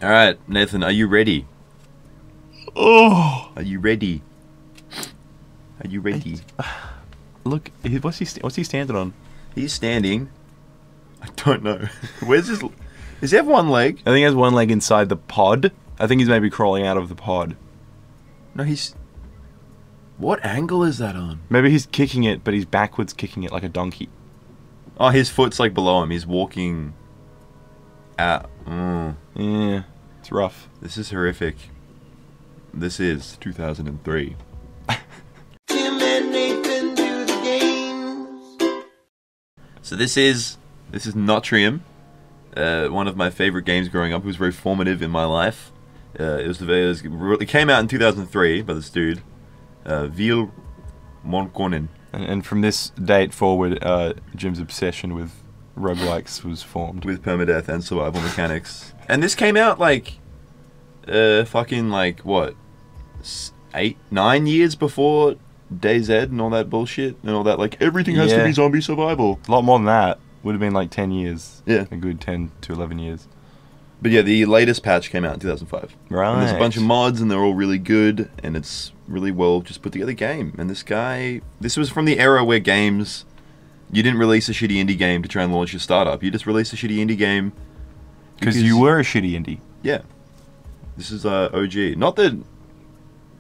Alright, Nathan, are you ready? Oh! Are you ready? Are you ready? Look, what's he standing on? He's standing. I don't know. Where's his... Does he have one leg? I think he has one leg inside the pod. I think he's maybe crawling out of the pod. No, he's... What angle is that on? Maybe he's kicking it, but he's backwards kicking it like a donkey. Oh, his foot's like below him. He's walking... out. Yeah, it's rough. This is horrific. This is 2003. So this is Notrium, one of my favorite games growing up. It was very formative in my life. It came out in 2003 by this dude, Vil Monkonen. And from this date forward, Jim's obsession with roguelikes was formed. With permadeath and survival mechanics. And this came out like, fucking like, what, 9 years before DayZ and all that bullshit? And all that, like, everything has to be zombie survival. A lot more than that. Would have been like 10 years. Yeah. A good 10 to 11 years. But yeah, the latest patch came out in 2005. Right. And there's a bunch of mods and they're all really good. And it's really well just put together game. And this was from the era where games... You didn't release a shitty indie game to try and launch your startup. You just released a shitty indie game... Because you were a shitty indie. Yeah. This is OG. Not that...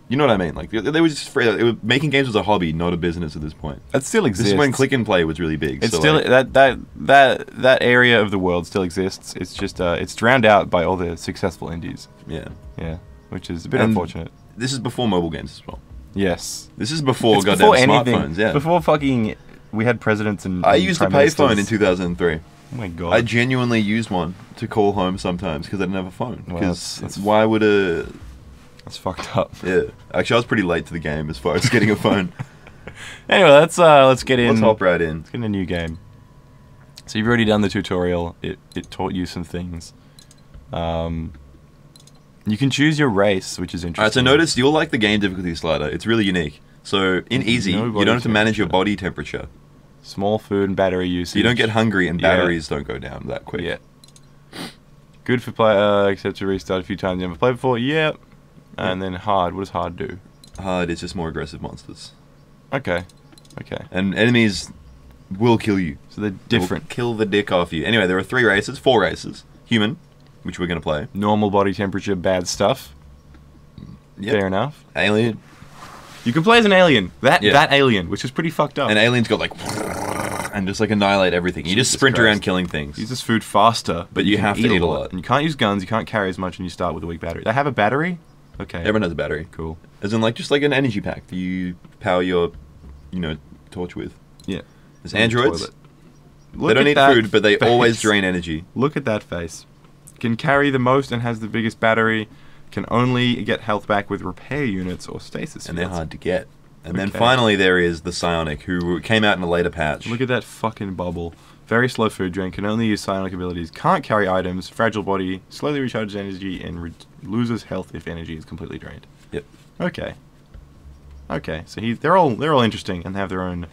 You know what I mean? Like, they were just free. Making games was a hobby, not a business at this point. It still exists. This is when click and play was really big. It's so still like, that area of the world still exists. It's just it's drowned out by all the successful indies. Yeah. Yeah, which is a bit unfortunate. This is before mobile games as well. Yes. This is before it's goddamn anything. smartphones. Yeah. Before fucking we had presidents and. I used a payphone in 2003. Oh my god. I genuinely used one to call home sometimes because I didn't have a phone. Because that's why would a... That's fucked up. Yeah. Actually, I was pretty late to the game as far as getting a phone. Anyway, let's get in. Let's hop right in. Let's get in a new game. So you've already done the tutorial. It taught you some things. You can choose your race, which is interesting. Alright, so notice you'll like the game difficulty slider. It's really unique. So in easy, you don't have to manage your body temperature. Small food and battery usage. You don't get hungry and batteries don't go down that quick. Yeah. Good for play, except to restart a few times you never played before. Yep. And then hard. What does hard do? Hard is just more aggressive monsters. Okay. Okay. And enemies will kill you. So they're different. Will kill the dick off you. Anyway, there are 4 races. Human, which we're going to play. Normal body temperature, bad stuff. Yep. Fair enough. Alien. You can play as an alien. That alien, which is pretty fucked up. And aliens got like... And just like annihilate everything. You just sprint around killing things. Uses food faster, but you have to eat a lot. And you can't use guns, you can't carry as much, and you start with a weak battery. They have a battery? Okay. Everyone has a battery. Cool. As in like just like an energy pack that you power your, torch with. Yeah. There's androids. They don't eat food, but they always drain energy. Look at that face. Can carry the most and has the biggest battery. Can only get health back with repair units or stasis. And they're hard to get. And then finally there is the Psionic, who came out in a later patch. Look at that fucking bubble. Very slow food drain, can only use psionic abilities, can't carry items, fragile body, slowly recharges energy, and loses health if energy is completely drained. Yep. Okay. Okay, so they're all interesting and have their own...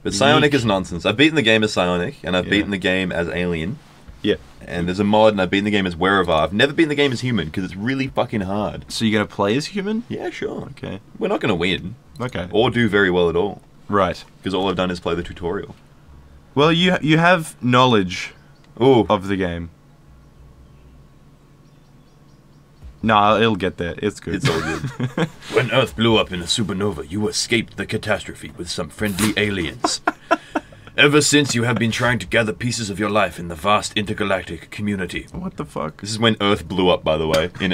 But Psionic is nonsense. I've beaten the game as Psionic, and I've beaten the game as Alien. Yeah. And there's a mod, and I've beaten the game as Wherever. I've never beaten the game as Human, because it's really fucking hard. So you're going to play as human? Yeah, sure. Okay. We're not going to win. Okay. Or do very well at all. Right. Because all I've done is play the tutorial. Well, you have knowledge of the game. Nah, it'll get there. It's good. It's all good. When Earth blew up in a supernova, you escaped the catastrophe with some friendly aliens. Ever since, you have been trying to gather pieces of your life in the vast intergalactic community. What the fuck? This is when Earth blew up, by the way, in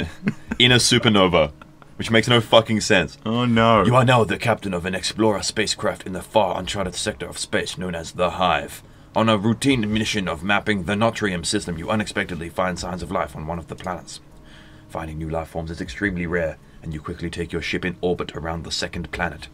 a supernova. Which makes no fucking sense. Oh no. You are now the captain of an explorer spacecraft in the far uncharted sector of space known as the Hive. On a routine mission of mapping the Notrium system, you unexpectedly find signs of life on one of the planets. Finding new life forms is extremely rare, and you quickly take your ship in orbit around the second planet.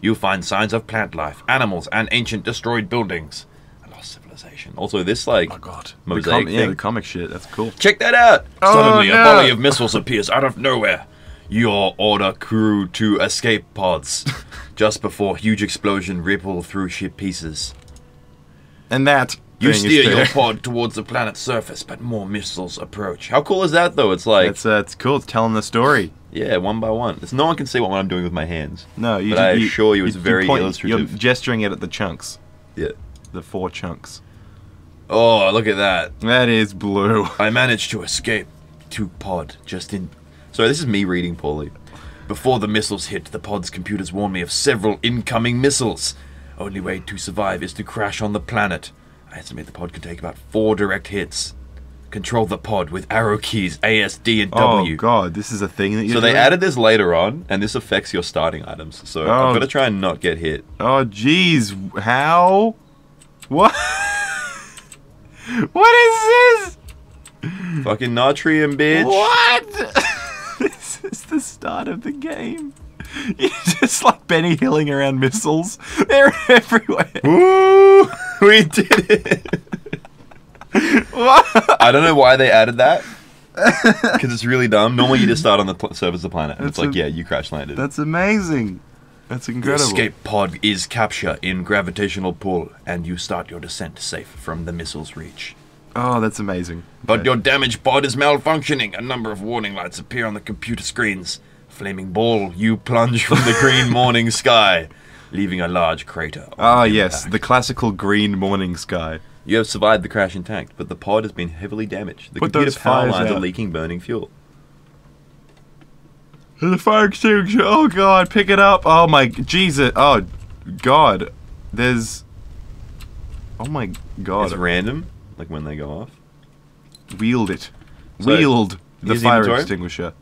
You find signs of plant life, animals, and ancient destroyed buildings. A lost civilization. Also, this, like, oh god, mosaic thing. the comic shit, that's cool. Check that out! Oh, Suddenly, no. a volley of missiles appears out of nowhere. Your order crew to escape pods. Just before huge explosion ripple through ship pieces. And that You thing steer is your there. pod towards the planet's surface, but more missiles approach. How cool is that, though? It's like... It's cool. It's telling the story. Yeah, one by one. No one can see what I'm doing with my hands. No, but I assure you it's very illustrative. You're gesturing it at the chunks. Yeah. The 4 chunks. Oh, look at that. That is blue. I managed to escape to pod just in... Sorry, this is me reading poorly. Before the missiles hit, the pod's computers warned me of several incoming missiles. Only way to survive is to crash on the planet. I estimate the pod could take about 4 direct hits. Control the pod with arrow keys A, S, D, and W. Oh god, this is a thing that you're So they doing? added this later on, and this affects your starting items. So I've got to try and not get hit. Oh jeez, how? What? What is this? Fucking Notrium, bitch. What? This is the start of the game. You're just like Benny Hilling around missiles. They're everywhere. Woo! We did it. What? I don't know why they added that. Because it's really dumb. Normally you just start on the surface of the planet. And it's like, yeah, you crash landed. That's amazing. That's incredible. The escape pod is capture in gravitational pull, and you start your descent safe from the missile's reach. Oh, that's amazing. But your damaged pod is malfunctioning. A number of warning lights appear on the computer screens. Flaming ball, you plunge from the green morning sky, leaving a large crater. Ah, yes, the classical green morning sky. You have survived the crash intact, but the pod has been heavily damaged. The Put computer those power fires lines are out. leaking burning fuel. The fire extinguisher. Oh god, pick it up. Oh my Jesus. Oh god. There's. Oh my god. It's random, like when they go off. Wield it. So, Wield the use the fire inventory? extinguisher.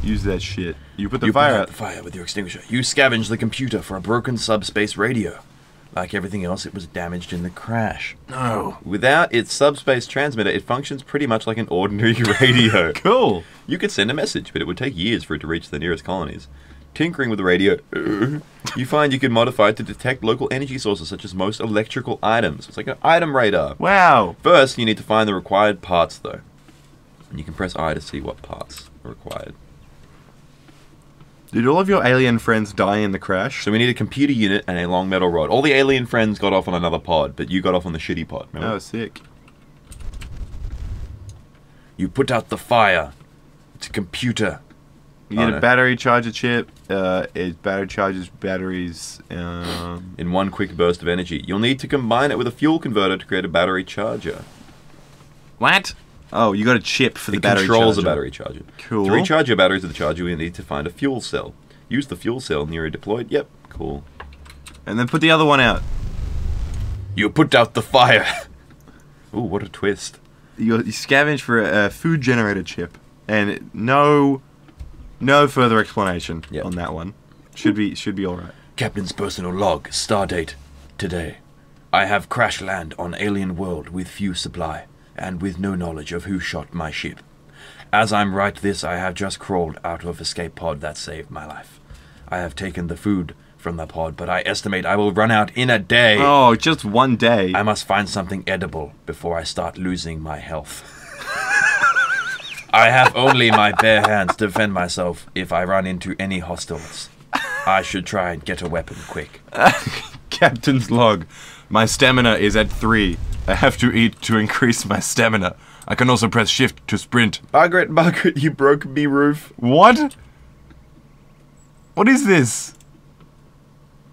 Use that shit. You put the You fire put out out. the fire with your extinguisher. You scavenge the computer for a broken subspace radio. Like everything else, it was damaged in the crash. No. Without its subspace transmitter, it functions pretty much like an ordinary radio. Cool. You could send a message, but it would take years for it to reach the nearest colonies. Tinkering with the radio, you find you can modify it to detect local energy sources such as most electrical items. It's like an item radar. Wow. First, you need to find the required parts, though. And you can press I to see what parts are required. Did all of your alien friends die in the crash? So we need a computer unit and a long metal rod. All the alien friends got off on another pod, but you got off on the shitty pod. Remember? Oh, sick. You put out the fire. It's a computer. You get no. a battery charger chip. It battery charges batteries. In one quick burst of energy. You'll need to combine it with a fuel converter to create a battery charger. What? Oh, you got a chip for the It battery controls charger. a battery charger. Cool. To recharge your batteries with the charger, you need to find a fuel cell. Use the fuel cell near a deployed. Yep, cool. And then put the other one out. You put out the fire. Ooh, what a twist. You scavenge for a food generator chip, and no further explanation Yep. on that one. Should be all right. Captain's personal log. Stardate. Today. I have crash land on alien world with few supply, and with no knowledge of who shot my ship. As I'm write this, I have just crawled out of escape pod that saved my life. I have taken the food from the pod, but I estimate I will run out in a day. Oh, just one day. I must find something edible before I start losing my health. I have only my bare hands to defend myself if I run into any hostiles. I should try and get a weapon quick. Captain's log. My stamina is at 3. I have to eat to increase my stamina. I can also press shift to sprint. Margaret, you broke me roof. What? What is this?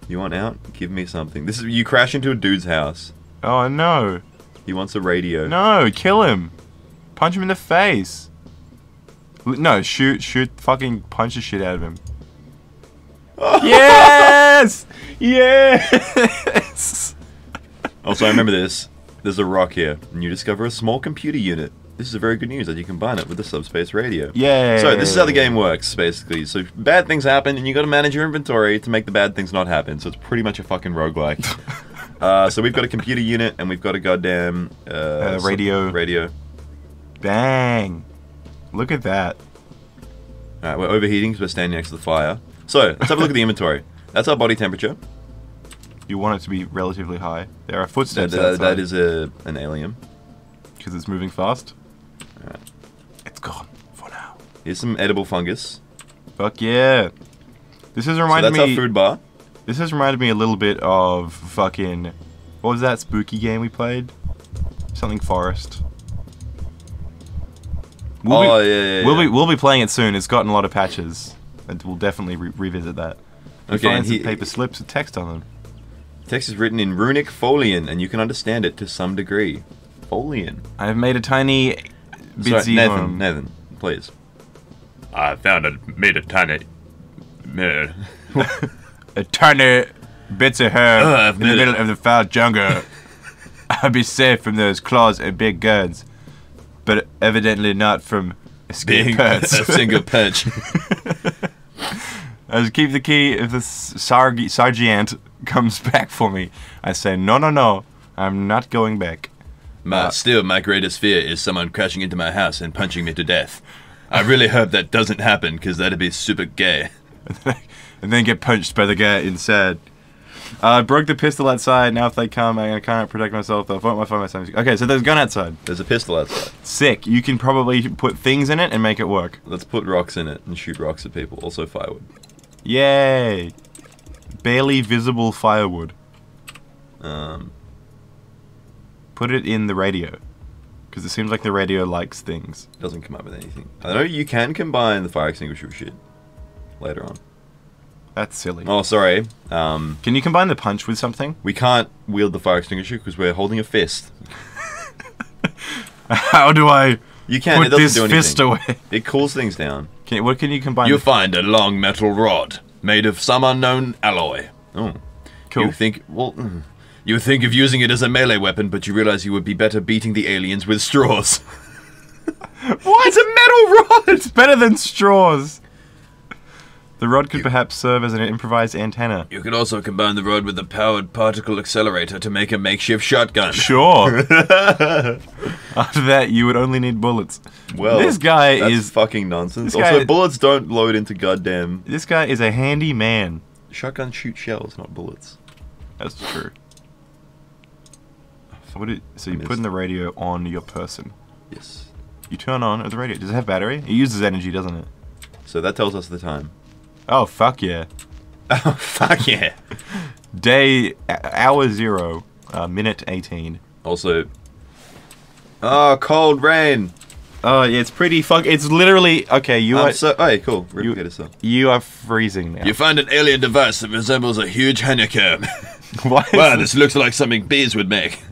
You want out? Give me something. This is you crash into a dude's house. Oh no. He wants a radio. No, kill him. Punch him in the face. No, shoot, fucking punch the shit out of him. Yes! Yes! Also, I remember this. There's a rock here, and you discover a small computer unit. This is a very good news that you combine it with the subspace radio. Yay! So this is how the game works, basically. So bad things happen, and you got to manage your inventory to make the bad things not happen. So it's pretty much a fucking roguelike. So we've got a computer unit, and we've got a goddamn radio. Radio. Bang! Look at that. All right, we're overheating because we're standing next to the fire. So let's have a look at the inventory. That's our body temperature. You want it to be relatively high. There are footsteps That outside. is an alien. Because it's moving fast. Alright. It's gone for now. Here's some edible fungus. Fuck yeah! This has So reminded that's our me. food bar. This has reminded me a little bit of fucking What was that spooky game we played? Something Forest. We'll be playing it soon. It's gotten a lot of patches, and we'll definitely revisit that. Okay, find some paper slips with text on them. Text is written in runic Folian, and you can understand it to some degree. Folian. I've made a tiny bitsy Nathan, please. I made a tiny... a tiny bits of her in the middle of the foul jungle. I'll be safe from those claws and big guns, but evidently not from escape perch. A single perch. I keep the key if the sergeant comes back for me. I say, no, I'm not going back. Still, my greatest fear is someone crashing into my house and punching me to death. I really hope that doesn't happen, because that'd be super gay. And then get punched by the guy inside. I broke the pistol outside. Now if they come, I can't protect myself. They'll find myself. Okay, so there's a gun outside. There's a pistol outside. Sick. You can probably put things in it and make it work. Let's put rocks in it and shoot rocks at people. Also firewood. Yay! Barely visible firewood. Put it in the radio. Because it seems like the radio likes things. It doesn't come up with anything. I know you can combine the fire extinguisher with shit. Later on. That's silly. Oh, sorry. Can you combine the punch with something? We can't wield the fire extinguisher because we're holding a fist. How do I you can, put it doesn't this do anything. fist away? It cools things down. What can you combine? You find a long metal rod made of some unknown alloy. Oh. Cool. You think of using it as a melee weapon, but you realize you would be better beating the aliens with straws. What? It's a metal rod! It's better than straws! The rod could perhaps serve as an improvised antenna. You could also combine the rod with a powered particle accelerator to make a makeshift shotgun. Sure. After that, you would only need bullets. Well, this guy that's is fucking nonsense. Also, bullets don't load into goddamn... This guy is a handy man. Shotguns shoot shells, not bullets. That's true. So you put in the radio on your person. Yes. You turn on the radio. Does it have battery? It uses energy, doesn't it? So that tells us the time. Oh, fuck yeah. Oh, fuck yeah. Hour 0, minute 18. Also... Oh, cold rain. Oh, yeah, it's pretty it's literally... Okay, you are... Hey, cool. You are freezing now. You find an alien device that resembles a huge honeycomb. Wow, this looks like something bees would make.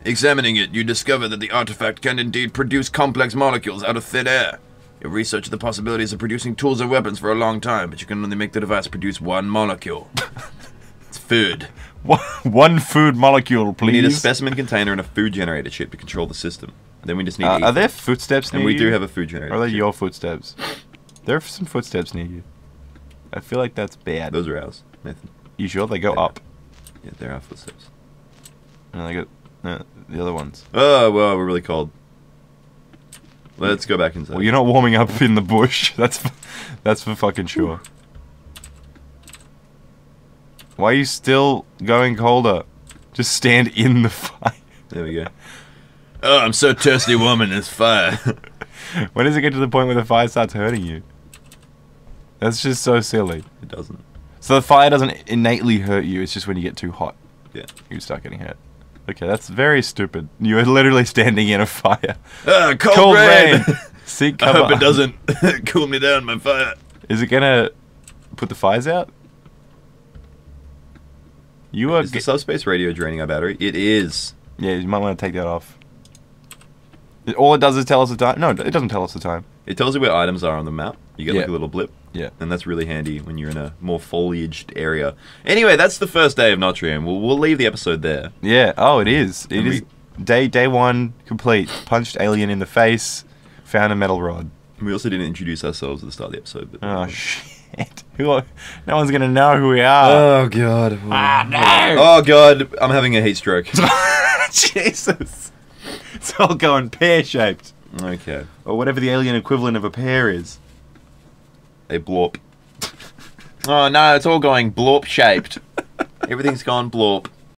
Examining it, you discover that the artifact can indeed produce complex molecules out of thin air. You research the possibilities of producing tools and weapons for a long time, but you can only make the device produce one molecule. It's food. One food molecule, please. We need a specimen container and a food generator chip to control the system. Then we just need Are there footsteps near you? And we do have a food generator. Or are they your footsteps? There are some footsteps near you. I feel like that's bad. Those are ours, Nathan. You sure? They go up. Yeah, they're our footsteps. And they go... the other ones. Oh, well, we're really cold. Let's go back inside. Well, you're not warming up in the bush. That's for fucking sure. Why are you still going colder? Just stand in the fire. There we go. Oh, I'm so thirsty, woman. It's fire. When does it get to the point where the fire starts hurting you? That's just so silly. It doesn't. So the fire doesn't innately hurt you. It's just when you get too hot. Yeah. You start getting hurt. Okay, that's very stupid. You are literally standing in a fire. Cold rain! Seek cover. I hope it doesn't cool me down, my fire. Is it gonna put the fires out? Is the subspace radio draining our battery? It is. Yeah, you might want to take that off. All it does is tell us the time. No, it doesn't tell us the time. It tells you where items are on the map. You get like a little blip. Yeah. And that's really handy when you're in a more foliaged area. Anyway, that's the first day of Notrium. We'll leave the episode there. Yeah. Oh, it is. It is day 1 complete. Punched alien in the face. Found a metal rod. We also didn't introduce ourselves at the start of the episode. But oh shit! No one's gonna know who we are. Oh god. No! Oh god! I'm having a heat stroke. Jesus! It's all going pear-shaped. Okay. Or whatever the alien equivalent of a pear is. A blorp. Oh no, it's all going blorp-shaped. Everything's gone blorp.